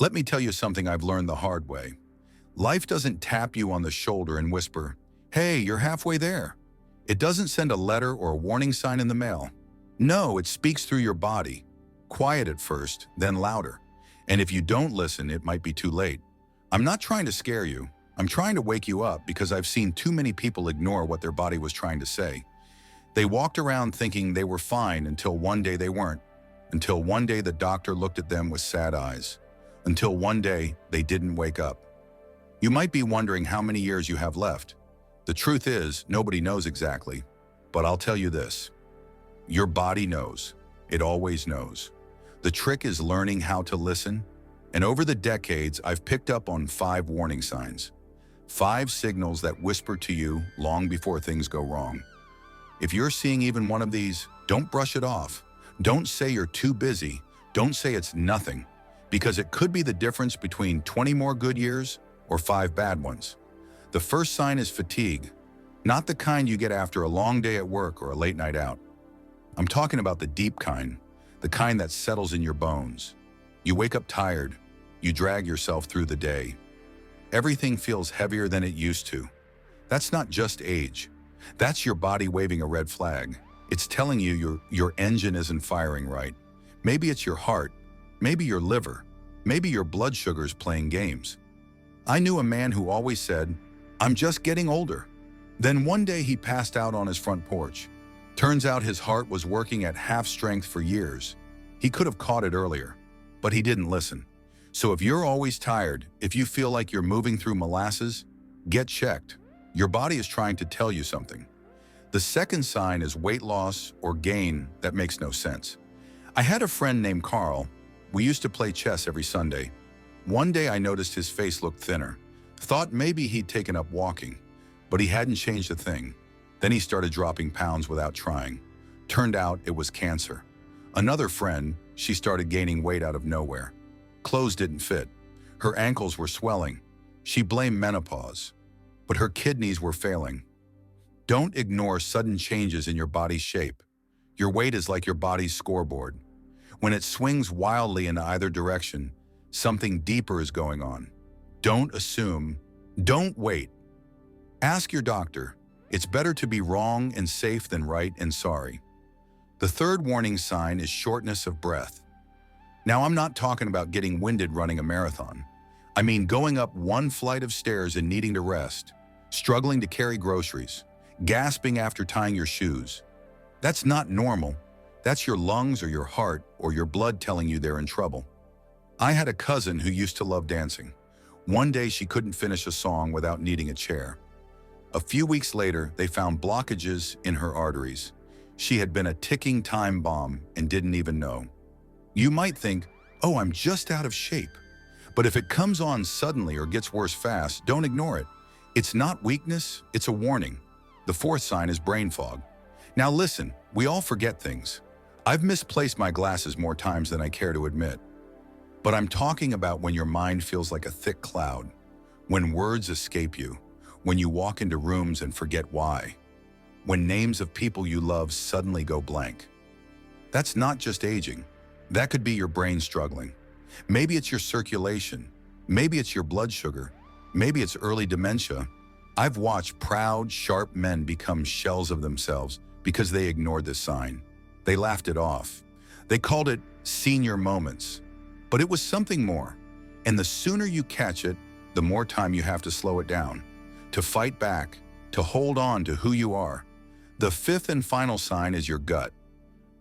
Let me tell you something I've learned the hard way. Life doesn't tap you on the shoulder and whisper, "Hey, you're halfway there." It doesn't send a letter or a warning sign in the mail. No, it speaks through your body. Quiet at first, then louder. And if you don't listen, it might be too late. I'm not trying to scare you. I'm trying to wake you up because I've seen too many people ignore what their body was trying to say. They walked around thinking they were fine until one day they weren't. Until one day the doctor looked at them with sad eyes. Until one day they didn't wake up. You might be wondering how many years you have left. The truth is, nobody knows exactly. But I'll tell you this. Your body knows. It always knows. The trick is learning how to listen. And over the decades, I've picked up on 5 warning signs. 5 signals that whisper to you long before things go wrong. If you're seeing even one of these, don't brush it off. Don't say you're too busy. Don't say it's nothing. Because it could be the difference between 20 more good years or 5 bad ones. The first sign is fatigue. Not the kind you get after a long day at work or a late night out. I'm talking about the deep kind, the kind that settles in your bones. You wake up tired. You drag yourself through the day. Everything feels heavier than it used to. That's not just age. That's your body waving a red flag. It's telling you your engine isn't firing right. Maybe it's your heart. Maybe your liver. Maybe your blood sugar's playing games. I knew a man who always said, "I'm just getting older." Then one day he passed out on his front porch. Turns out his heart was working at half strength for years. He could have caught it earlier, but he didn't listen. So if you're always tired, if you feel like you're moving through molasses, get checked. Your body is trying to tell you something. The second sign is weight loss or gain that makes no sense. I had a friend named Carl. We used to play chess every Sunday. One day I noticed his face looked thinner. Thought maybe he'd taken up walking, but he hadn't changed a thing. Then he started dropping pounds without trying. Turned out it was cancer. Another friend, she started gaining weight out of nowhere. Clothes didn't fit. Her ankles were swelling. She blamed menopause, but her kidneys were failing. Don't ignore sudden changes in your body's shape. Your weight is like your body's scoreboard. When it swings wildly in either direction, something deeper is going on. Don't assume. Don't wait. Ask your doctor. It's better to be wrong and safe than right and sorry. The third warning sign is shortness of breath. Now, I'm not talking about getting winded running a marathon. I mean going up one flight of stairs and needing to rest, struggling to carry groceries, gasping after tying your shoes. That's not normal. That's your lungs or your heart or your blood telling you they're in trouble. I had a cousin who used to love dancing. One day she couldn't finish a song without needing a chair. A few weeks later, they found blockages in her arteries. She had been a ticking time bomb and didn't even know. You might think, "Oh, I'm just out of shape." But if it comes on suddenly or gets worse fast, don't ignore it. It's not weakness, it's a warning. The fourth sign is brain fog. Now listen, we all forget things. I've misplaced my glasses more times than I care to admit. But I'm talking about when your mind feels like a thick cloud, when words escape you, when you walk into rooms and forget why, when names of people you love suddenly go blank. That's not just aging. That could be your brain struggling. Maybe it's your circulation. Maybe it's your blood sugar. Maybe it's early dementia. I've watched proud, sharp men become shells of themselves because they ignored this sign. They laughed it off. They called it senior moments. But it was something more. And the sooner you catch it, the more time you have to slow it down, to fight back, to hold on to who you are. The fifth and final sign is your gut.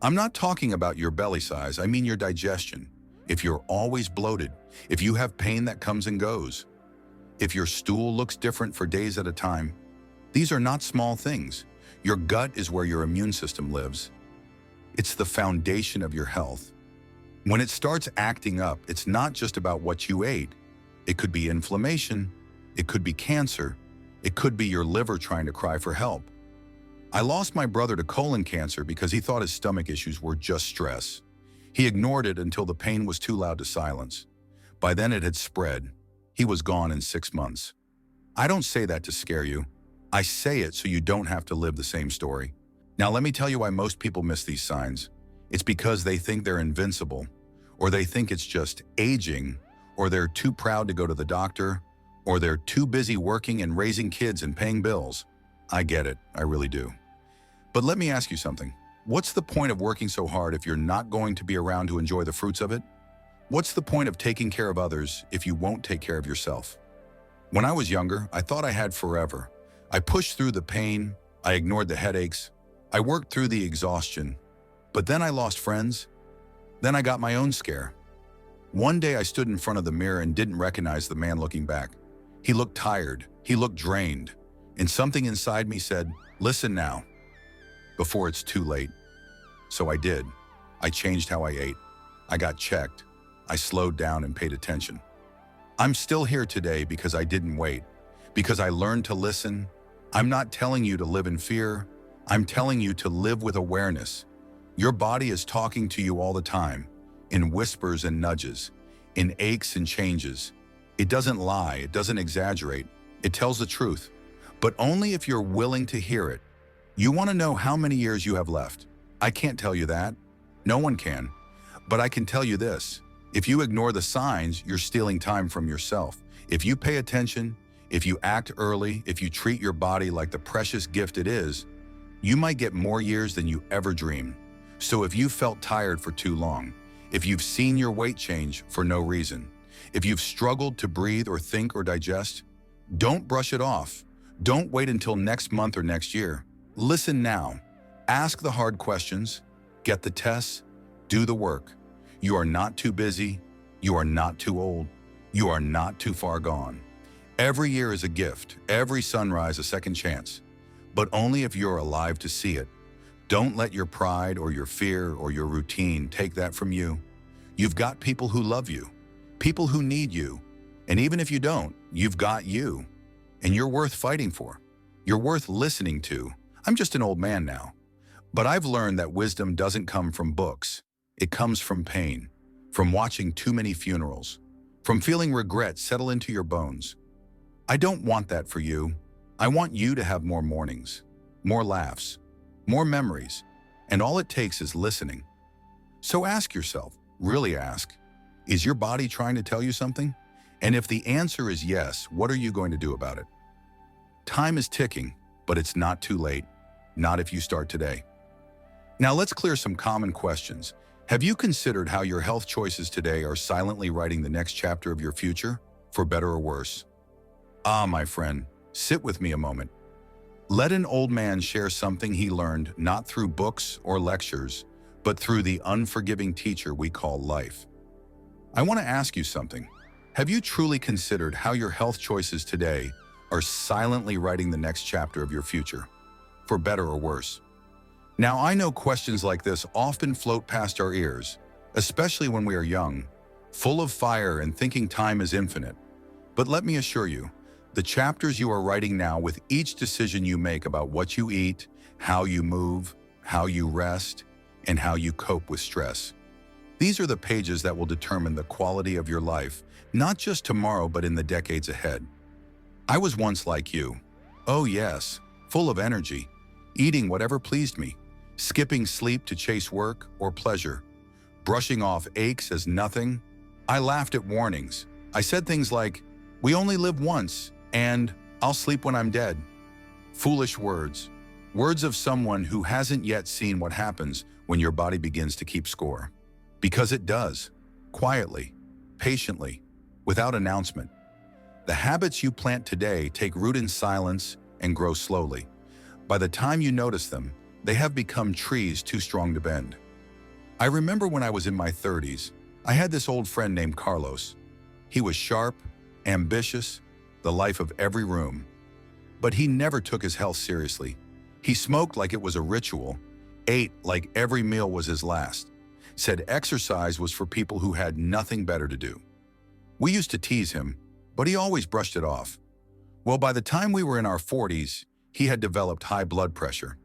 I'm not talking about your belly size, I mean your digestion. If you're always bloated, if you have pain that comes and goes, if your stool looks different for days at a time, these are not small things. Your gut is where your immune system lives. It's the foundation of your health. When it starts acting up, it's not just about what you ate. It could be inflammation, it could be cancer, it could be your liver trying to cry for help. I lost my brother to colon cancer because he thought his stomach issues were just stress. He ignored it until the pain was too loud to silence. By then it had spread. He was gone in 6 months. I don't say that to scare you. I say it so you don't have to live the same story. Now let me tell you why most people miss these signs. It's because they think they're invincible, or they think it's just aging, or they're too proud to go to the doctor, or they're too busy working and raising kids and paying bills. I get it, I really do. But let me ask you something. What's the point of working so hard if you're not going to be around to enjoy the fruits of it? What's the point of taking care of others if you won't take care of yourself? When I was younger, I thought I had forever. I pushed through the pain, I ignored the headaches, I worked through the exhaustion. But then I lost friends. Then I got my own scare. One day I stood in front of the mirror and didn't recognize the man looking back. He looked tired, he looked drained, and something inside me said, "Listen now, before it's too late." So I did. I changed how I ate. I got checked. I slowed down and paid attention. I'm still here today because I didn't wait, because I learned to listen. I'm not telling you to live in fear. I'm telling you to live with awareness. Your body is talking to you all the time, in whispers and nudges, in aches and changes. It doesn't lie, it doesn't exaggerate, it tells the truth, but only if you're willing to hear it. You want to know how many years you have left? I can't tell you that. No one can. But I can tell you this. If you ignore the signs, you're stealing time from yourself. If you pay attention, if you act early, if you treat your body like the precious gift it is, you might get more years than you ever dreamed. So if you felt tired for too long, if you've seen your weight change for no reason, if you've struggled to breathe or think or digest, don't brush it off. Don't wait until next month or next year. Listen now. Ask the hard questions, get the tests, do the work. You are not too busy. You are not too old. You are not too far gone. Every year is a gift, every sunrise a second chance, but only if you're alive to see it. Don't let your pride or your fear or your routine take that from you. You've got people who love you, people who need you, and even if you don't, you've got you, and you're worth fighting for. You're worth listening to. I'm just an old man now, but I've learned that wisdom doesn't come from books. It comes from pain, from watching too many funerals, from feeling regret settle into your bones. I don't want that for you. I want you to have more mornings, more laughs, more memories, and all it takes is listening. So ask yourself, really ask, is your body trying to tell you something? And if the answer is yes, what are you going to do about it? Time is ticking, but it's not too late, not if you start today. Now let's clear some common questions. Have you considered how your health choices today are silently writing the next chapter of your future, for better or worse? Ah, my friend, sit with me a moment. Let an old man share something he learned not through books or lectures, but through the unforgiving teacher we call life. I want to ask you something. Have you truly considered how your health choices today are silently writing the next chapter of your future, for better or worse? Now, I know questions like this often float past our ears, especially when we are young, full of fire and thinking time is infinite. But let me assure you, the chapters you are writing now with each decision you make about what you eat, how you move, how you rest, and how you cope with stress. These are the pages that will determine the quality of your life, not just tomorrow, but in the decades ahead. I was once like you. Oh yes, full of energy, eating whatever pleased me, skipping sleep to chase work or pleasure, brushing off aches as nothing. I laughed at warnings. I said things like, "We only live once," and "I'll sleep when I'm dead." Foolish words. Words of someone who hasn't yet seen what happens when your body begins to keep score. Because it does. Quietly, patiently, without announcement. The habits you plant today take root in silence and grow slowly. By the time you notice them, they have become trees too strong to bend. I remember when I was in my 30s, I had this old friend named Carlos. He was sharp, ambitious, the life of every room. But he never took his health seriously. He smoked like it was a ritual, ate like every meal was his last, said exercise was for people who had nothing better to do. We used to tease him, but he always brushed it off. Well, by the time we were in our 40s, he had developed high blood pressure.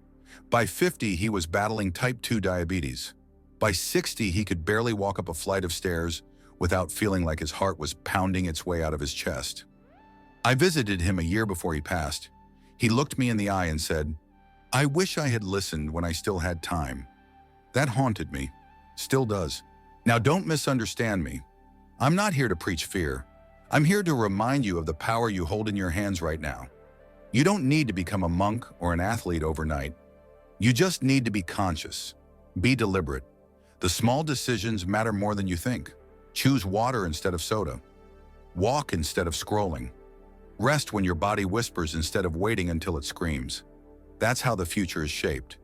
By 50, he was battling type 2 diabetes. By 60, he could barely walk up a flight of stairs without feeling like his heart was pounding its way out of his chest. I visited him a year before he passed. He looked me in the eye and said, "I wish I had listened when I still had time." That haunted me. Still does. Now don't misunderstand me. I'm not here to preach fear. I'm here to remind you of the power you hold in your hands right now. You don't need to become a monk or an athlete overnight. You just need to be conscious. Be deliberate. The small decisions matter more than you think. Choose water instead of soda. Walk instead of scrolling. Rest when your body whispers instead of waiting until it screams. That's how the future is shaped,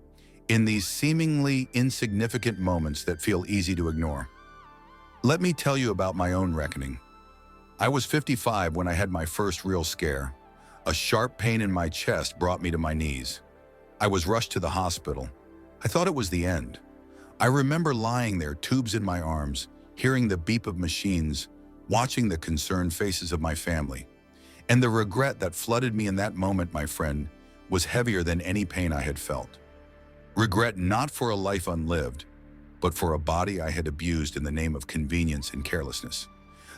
in these seemingly insignificant moments that feel easy to ignore. Let me tell you about my own reckoning. I was 55 when I had my first real scare. A sharp pain in my chest brought me to my knees. I was rushed to the hospital. I thought it was the end. I remember lying there, tubes in my arms, hearing the beep of machines, watching the concerned faces of my family. And the regret that flooded me in that moment, my friend, was heavier than any pain I had felt. Regret not for a life unlived, but for a body I had abused in the name of convenience and carelessness.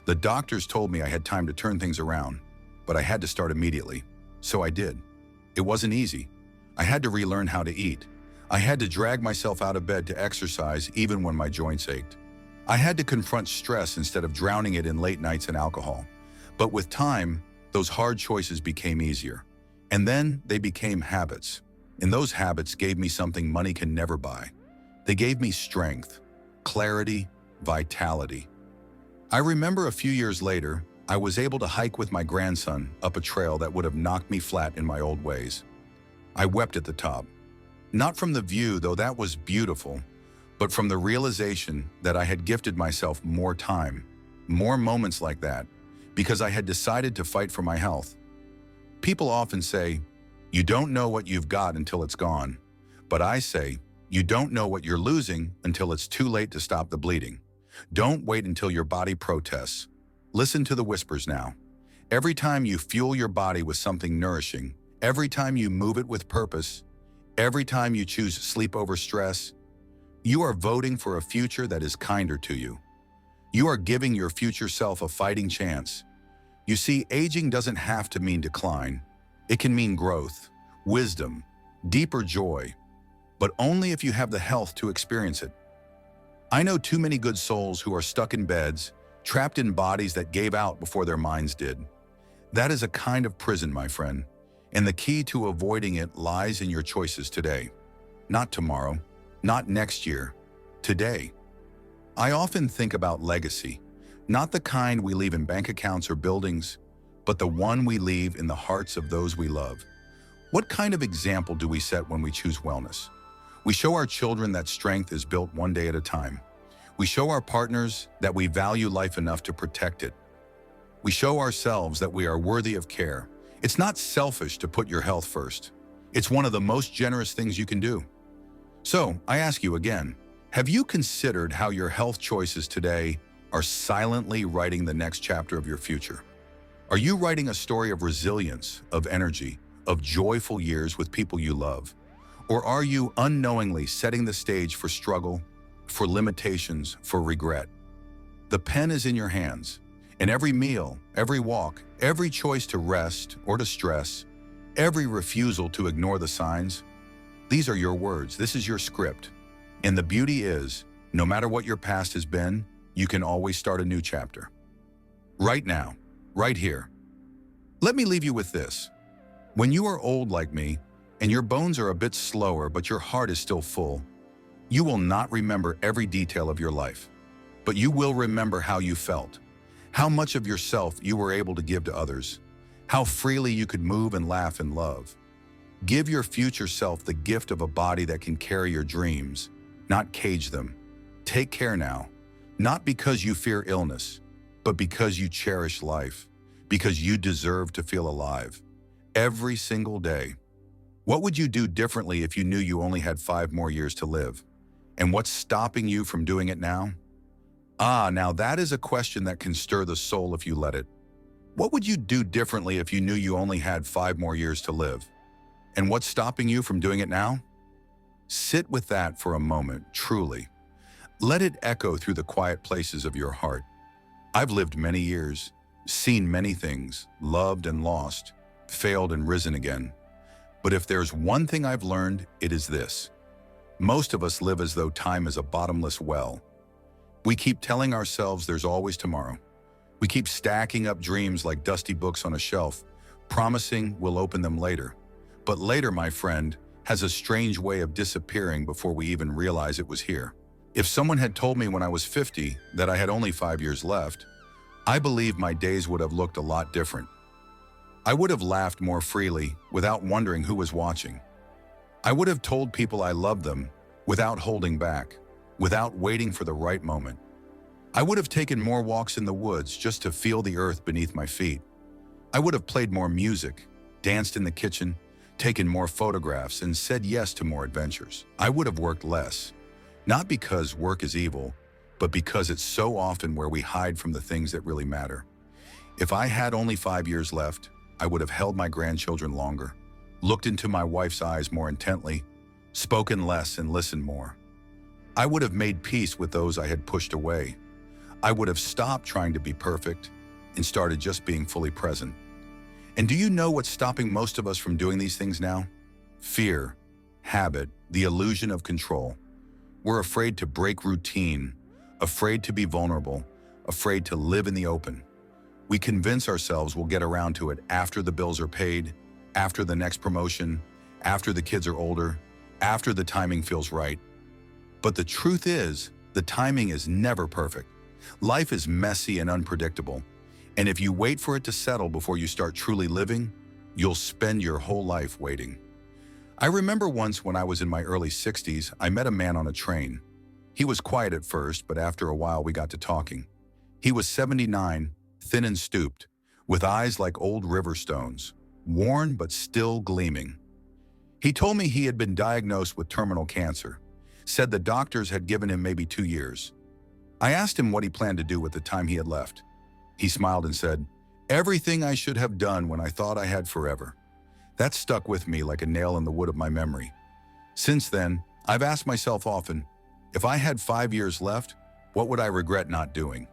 The doctors told me I had time to turn things around, but I had to start immediately. So I did. It wasn't easy. I had to relearn how to eat. I had to drag myself out of bed to exercise even when my joints ached. I had to confront stress instead of drowning it in late nights and alcohol. But with time, those hard choices became easier. And then they became habits. And those habits gave me something money can never buy. They gave me strength, clarity, vitality. I remember a few years later, I was able to hike with my grandson up a trail that would have knocked me flat in my old ways. I wept at the top. Not from the view, though that was beautiful, but from the realization that I had gifted myself more time, more moments like that, because I had decided to fight for my health. People often say, you don't know what you've got until it's gone. But I say, you don't know what you're losing until it's too late to stop the bleeding. Don't wait until your body protests. Listen to the whispers now. Every time you fuel your body with something nourishing, every time you move it with purpose, every time you choose sleep over stress, you are voting for a future that is kinder to you. You are giving your future self a fighting chance. You see, aging doesn't have to mean decline. It can mean growth, wisdom, deeper joy, but only if you have the health to experience it. I know too many good souls who are stuck in beds, trapped in bodies that gave out before their minds did. That is a kind of prison, my friend, and the key to avoiding it lies in your choices today. Not tomorrow, not next year, today. I often think about legacy, not the kind we leave in bank accounts or buildings, but the one we leave in the hearts of those we love. What kind of example do we set when we choose wellness? We show our children that strength is built one day at a time. We show our partners that we value life enough to protect it. We show ourselves that we are worthy of care. It's not selfish to put your health first. It's one of the most generous things you can do. So, I ask you again, have you considered how your health choices today are silently writing the next chapter of your future? Are you writing a story of resilience, of energy, of joyful years with people you love? Or are you unknowingly setting the stage for struggle, for limitations, for regret? The pen is in your hands, and every meal, every walk, every choice to rest or to stress, every refusal to ignore the signs, these are your words. This is your script. And the beauty is, no matter what your past has been, you can always start a new chapter. Right now, right here. Let me leave you with this. When you are old like me, and your bones are a bit slower but your heart is still full, you will not remember every detail of your life, but you will remember how you felt, how much of yourself you were able to give to others, how freely you could move and laugh and love. Give your future self the gift of a body that can carry your dreams, not cage them. Take care now, not because you fear illness, but because you cherish life, because you deserve to feel alive. Every single day. What would you do differently if you knew you only had 5 more years to live? And what's stopping you from doing it now? Now that is a question that can stir the soul if you let it. What would you do differently if you knew you only had 5 more years to live? And what's stopping you from doing it now? Sit with that for a moment, truly. Let it echo through the quiet places of your heart. I've lived many years, seen many things, loved and lost, failed and risen again. But if there's one thing I've learned, it is this. Most of us live as though time is a bottomless well. We keep telling ourselves there's always tomorrow. We keep stacking up dreams like dusty books on a shelf, promising we'll open them later. But later, my friend, has a strange way of disappearing before we even realize it was here. If someone had told me when I was 50 that I had only 5 years left, I believe my days would have looked a lot different. I would have laughed more freely without wondering who was watching. I would have told people I loved them without holding back, without waiting for the right moment. I would have taken more walks in the woods just to feel the earth beneath my feet. I would have played more music, danced in the kitchen, taken more photographs, and said yes to more adventures. I would have worked less, not because work is evil, but because it's so often where we hide from the things that really matter. If I had only 5 years left, I would have held my grandchildren longer, looked into my wife's eyes more intently, spoken less and listened more. I would have made peace with those I had pushed away. I would have stopped trying to be perfect and started just being fully present. And do you know what's stopping most of us from doing these things now? Fear, habit, the illusion of control. We're afraid to break routine, afraid to be vulnerable, afraid to live in the open. We convince ourselves we'll get around to it after the bills are paid, after the next promotion, after the kids are older, after the timing feels right. But the truth is, the timing is never perfect. Life is messy and unpredictable. And if you wait for it to settle before you start truly living, you'll spend your whole life waiting. I remember once when I was in my early 60s, I met a man on a train. He was quiet at first, but after a while we got to talking. He was 79, thin and stooped, with eyes like old river stones, worn but still gleaming. He told me he had been diagnosed with terminal cancer, said the doctors had given him maybe 2 years. I asked him what he planned to do with the time he had left. He smiled and said, "Everything I should have done when I thought I had forever." That stuck with me like a nail in the wood of my memory. Since then, I've asked myself often, if I had 5 years left, what would I regret not doing?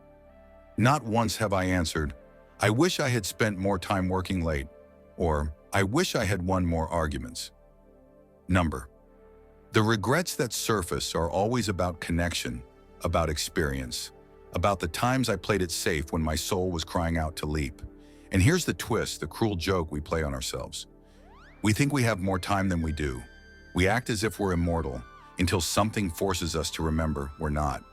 Not once have I answered, I wish I had spent more time working late, or I wish I had won more arguments. The regrets that surface are always about connection, about experience, about the times I played it safe when my soul was crying out to leap. And here's the twist, the cruel joke we play on ourselves. We think we have more time than we do. We act as if we're immortal until something forces us to remember we're not.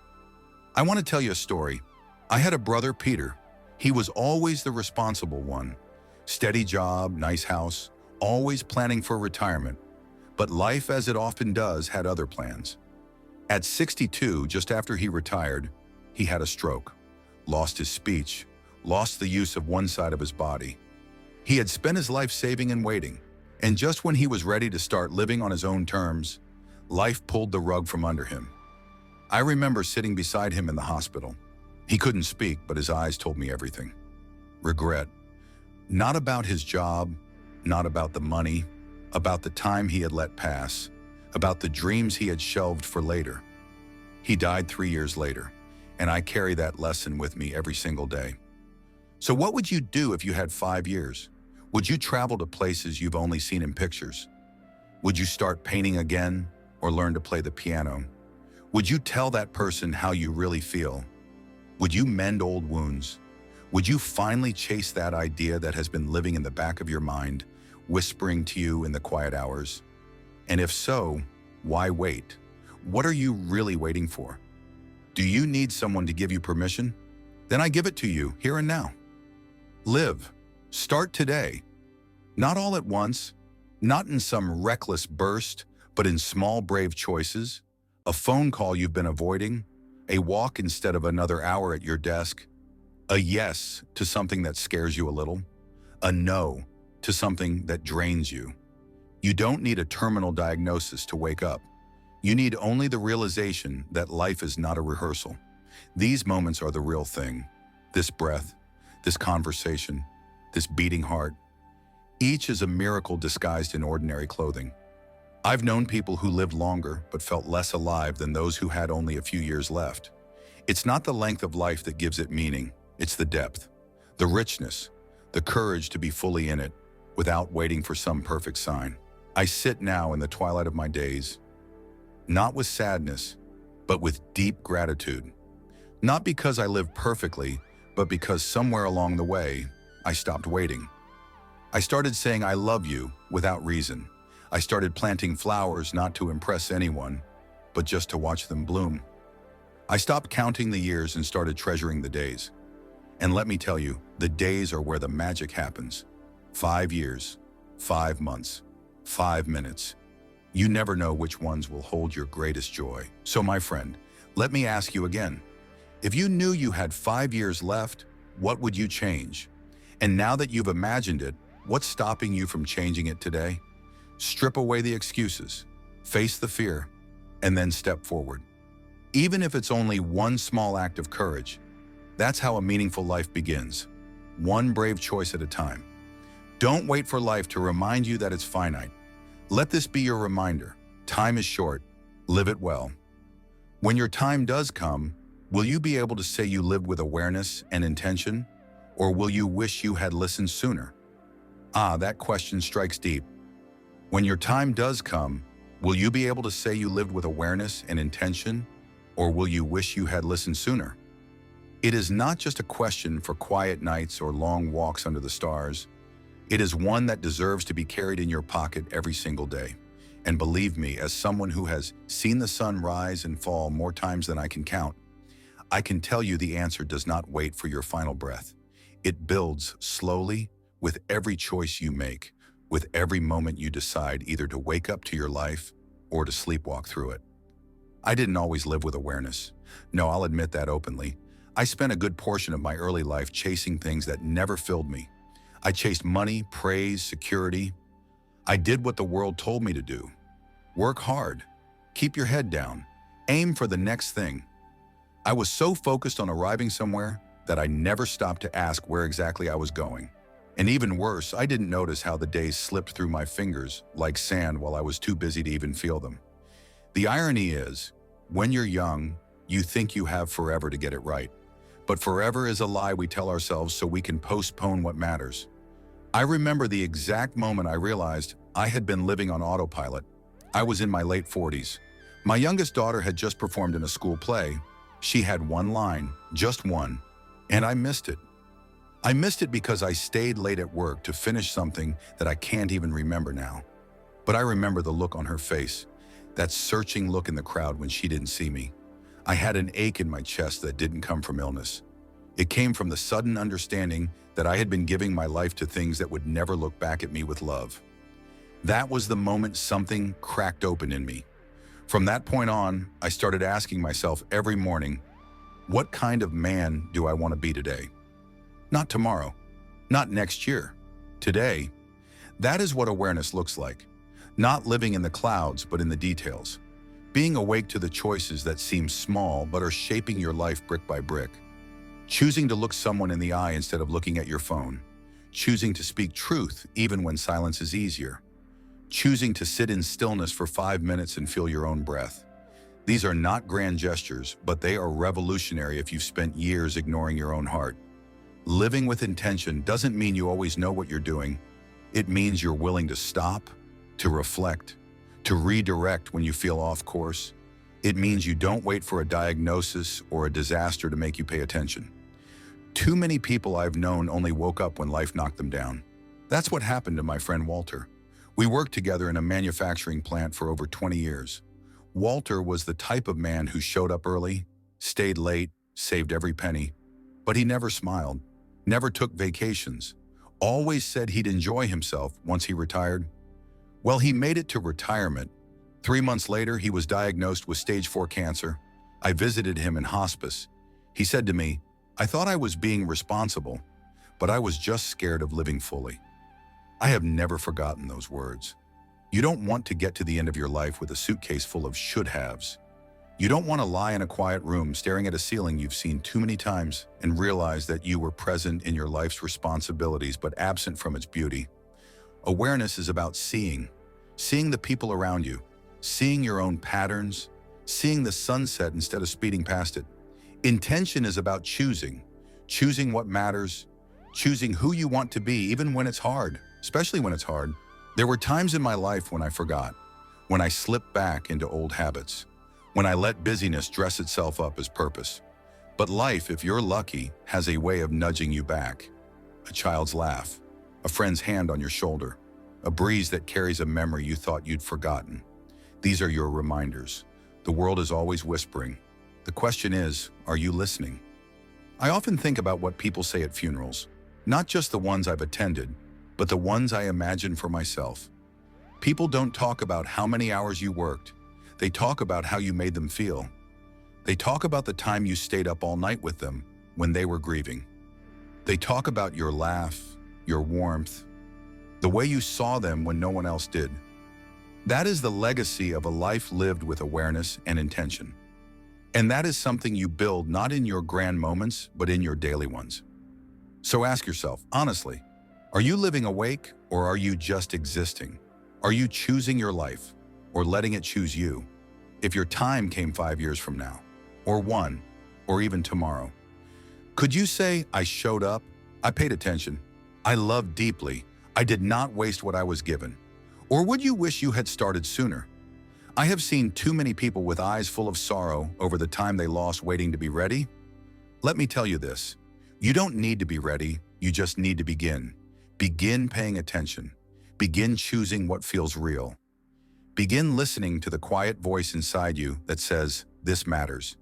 I want to tell you a story. I had a brother, Peter. He was always the responsible one. Steady job, nice house, always planning for retirement. But life, as it often does, had other plans. At 62, just after he retired, he had a stroke, lost his speech, lost the use of one side of his body. He had spent his life saving and waiting, and just when he was ready to start living on his own terms, life pulled the rug from under him. I remember sitting beside him in the hospital. He couldn't speak, but his eyes told me everything. Regret. Not about his job, not about the money, about the time he had let pass, about the dreams he had shelved for later. He died 3 years later, and I carry that lesson with me every single day. So what would you do if you had 5 years? Would you travel to places you've only seen in pictures? Would you start painting again or learn to play the piano? Would you tell that person how you really feel? Would you mend old wounds? Would you finally chase that idea that has been living in the back of your mind, whispering to you in the quiet hours? And if so, why wait? What are you really waiting for? Do you need someone to give you permission? Then I give it to you here and now. Live. Start today. Not all at once, not in some reckless burst, but in small, brave choices. A phone call you've been avoiding, a walk instead of another hour at your desk, a yes to something that scares you a little, a no to something that drains you. You don't need a terminal diagnosis to wake up. You need only the realization that life is not a rehearsal. These moments are the real thing. This breath, this conversation, this beating heart. Each is a miracle disguised in ordinary clothing. I've known people who lived longer but felt less alive than those who had only a few years left. It's not the length of life that gives it meaning. It's the depth, the richness, the courage to be fully in it without waiting for some perfect sign. I sit now in the twilight of my days, not with sadness, but with deep gratitude. Not because I live perfectly, but because somewhere along the way, I stopped waiting. I started saying I love you without reason. I started planting flowers not to impress anyone, but just to watch them bloom. I stopped counting the years and started treasuring the days. And let me tell you, the days are where the magic happens. 5 years, 5 months, 5 minutes. You never know which ones will hold your greatest joy. So my friend, let me ask you again. If you knew you had 5 years left, what would you change? And now that you've imagined it, what's stopping you from changing it today? Strip away the excuses, face the fear, and then step forward. Even if it's only one small act of courage, that's how a meaningful life begins. One brave choice at a time. Don't wait for life to remind you that it's finite. Let this be your reminder. Time is short. Live it well. When your time does come, will you be able to say you lived with awareness and intention? Or will you wish you had listened sooner? That question strikes deep. When your time does come, will you be able to say you lived with awareness and intention? Or will you wish you had listened sooner? It is not just a question for quiet nights or long walks under the stars. It is one that deserves to be carried in your pocket every single day. And believe me, as someone who has seen the sun rise and fall more times than I can count, I can tell you the answer does not wait for your final breath. It builds slowly with every choice you make, with every moment you decide either to wake up to your life or to sleepwalk through it. I didn't always live with awareness. No, I'll admit that openly. I spent a good portion of my early life chasing things that never filled me. I chased money, praise, security. I did what the world told me to do. Work hard, keep your head down, aim for the next thing. I was so focused on arriving somewhere that I never stopped to ask where exactly I was going. And even worse, I didn't notice how the days slipped through my fingers like sand while I was too busy to even feel them. The irony is, when you're young, you think you have forever to get it right. But forever is a lie we tell ourselves so we can postpone what matters. I remember the exact moment I realized I had been living on autopilot. I was in my late 40s. My youngest daughter had just performed in a school play. She had one line, just one, and I missed it. I missed it because I stayed late at work to finish something that I can't even remember now. But I remember the look on her face, that searching look in the crowd when she didn't see me. I had an ache in my chest that didn't come from illness. It came from the sudden understanding that I had been giving my life to things that would never look back at me with love. That was the moment something cracked open in me. From that point on, I started asking myself every morning, what kind of man do I want to be today? Not tomorrow, not next year, today. That is what awareness looks like. Not living in the clouds, but in the details. Being awake to the choices that seem small but are shaping your life brick by brick. Choosing to look someone in the eye instead of looking at your phone. Choosing to speak truth even when silence is easier. Choosing to sit in stillness for 5 minutes and feel your own breath. These are not grand gestures, but they are revolutionary if you've spent years ignoring your own heart. Living with intention doesn't mean you always know what you're doing. It means you're willing to stop, to reflect, to redirect when you feel off course. It means you don't wait for a diagnosis or a disaster to make you pay attention. Too many people I've known only woke up when life knocked them down. That's what happened to my friend Walter. We worked together in a manufacturing plant for over 20 years. Walter was the type of man who showed up early, stayed late, saved every penny, but he never smiled, never took vacations, always said he'd enjoy himself once he retired. Well, he made it to retirement. 3 months later, he was diagnosed with stage 4 cancer. I visited him in hospice. He said to me, I thought I was being responsible, but I was just scared of living fully. I have never forgotten those words. You don't want to get to the end of your life with a suitcase full of should-haves. You don't want to lie in a quiet room staring at a ceiling you've seen too many times and realize that you were present in your life's responsibilities but absent from its beauty. Awareness is about seeing the people around you, seeing your own patterns, seeing the sunset instead of speeding past it. Intention is about choosing what matters, choosing who you want to be even when it's hard, especially when it's hard. There were times in my life when I forgot, when I slipped back into old habits, when I let busyness dress itself up as purpose. But life, if you're lucky, has a way of nudging you back. A child's laugh, a friend's hand on your shoulder, a breeze that carries a memory you thought you'd forgotten. These are your reminders. The world is always whispering. The question is, are you listening? I often think about what people say at funerals, not just the ones I've attended, but the ones I imagine for myself. People don't talk about how many hours you worked. They talk about how you made them feel. They talk about the time you stayed up all night with them when they were grieving. They talk about your laugh, your warmth, the way you saw them when no one else did. That is the legacy of a life lived with awareness and intention. And that is something you build not in your grand moments, but in your daily ones. So ask yourself, honestly, are you living awake or are you just existing? Are you choosing your life or letting it choose you? If your time came 5 years from now, or 1, or even tomorrow, could you say, I showed up, I paid attention, I loved deeply, I did not waste what I was given? Or would you wish you had started sooner? I have seen too many people with eyes full of sorrow over the time they lost waiting to be ready. Let me tell you this, you don't need to be ready, you just need to begin. Begin paying attention. Begin choosing what feels real. Begin listening to the quiet voice inside you that says, this matters.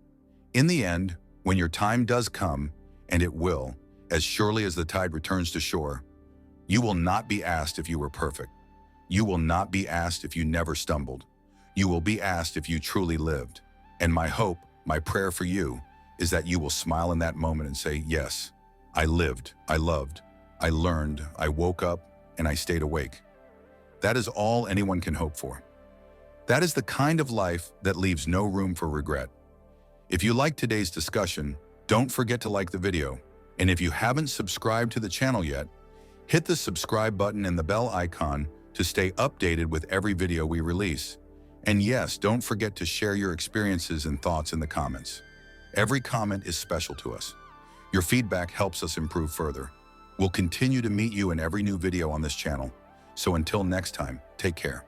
In the end, when your time does come, and it will, as surely as the tide returns to shore, you will not be asked if you were perfect. You will not be asked if you never stumbled. You will be asked if you truly lived. And my hope, my prayer for you, is that you will smile in that moment and say, yes, I lived, I loved, I learned, I woke up, and I stayed awake. That is all anyone can hope for. That is the kind of life that leaves no room for regret. If you liked today's discussion, don't forget to like the video. And if you haven't subscribed to the channel yet, hit the subscribe button and the bell icon to stay updated with every video we release. And yes, don't forget to share your experiences and thoughts in the comments. Every comment is special to us. Your feedback helps us improve further. We'll continue to meet you in every new video on this channel. So until next time, take care.